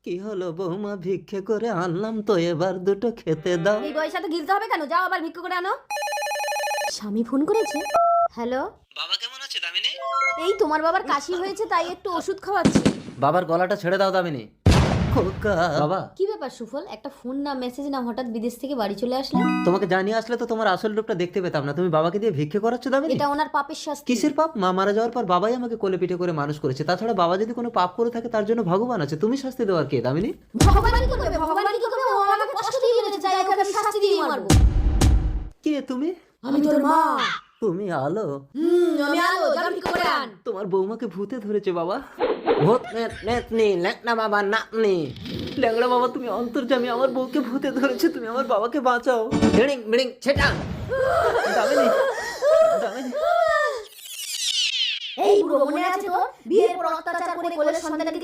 কি হলো বৌমা, ভিক্ষে করে আনলাম তো, এবার দুটো খেতে দাও। এই বয়সে তো গিলতে হবে কেন? যাও আবার ভিক্ষা করে আনো। স্বামী ফোন করেছে। হ্যালো, বাবা কেমন আছে দামিনী? এই তোমার বাবার কাশি হয়েছে তাই একটু ওষুধ খাওয়াচ্ছি। বাবার গলাটা ছেড়ে দাও দামিনী। খোকা বাবা, কি ব্যাপার সুফল, একটা ফোন না মেসেজ না, হঠাৎ বিদেশ থেকে বাড়ি চলে আসলে? তোমাকে জানিয়ে আসলে তো তোমার আসল রূপটা দেখতে পেতাম না। তুমি বাবাকে দিয়ে ভিক্ষে করাচ্ছ দামিনী? এটা ওনার পাপের শাস্তি। কিসের পাপ? মা মারা যাওয়ার পর বাবাই আমাকে কোলে পিঠে করে মানুষ করেছে। তাছাড়া বাবা যদি কোনো পাপ করে থাকে তার জন্য ভগবান আছে। তুমি শাস্তি দেওয়ার কে দামিনী? ভগবান কি করবে? ভগবান কি করবে? ও আমাকে কষ্ট দিয়ে মেরেছে, তাই ওকে আমি শাস্তি দিয়ে মারবো। কে তুমি? আমি তোর মা। তুমি আলো? আমি আলো, যাও ভিক্ষা করে আন। তোমার বৌমাকে ভূতে ধরেছে বাবা। ভূত নেতনি লেখনা বাবা নাতনি। ল্যাংড়া বাবা, তুমি অন্তর্যামী, আমার বউকে ভূতে ধরেছে, তুমি আমার বাবাকে বাঁচাও। বিড়িং বিড়িং ছেটা। দামিনী, দামিনী। এই বুড়ো মনে আছে তো? বিয়ের পর অত্যাচার করে কোলের সন্তানকে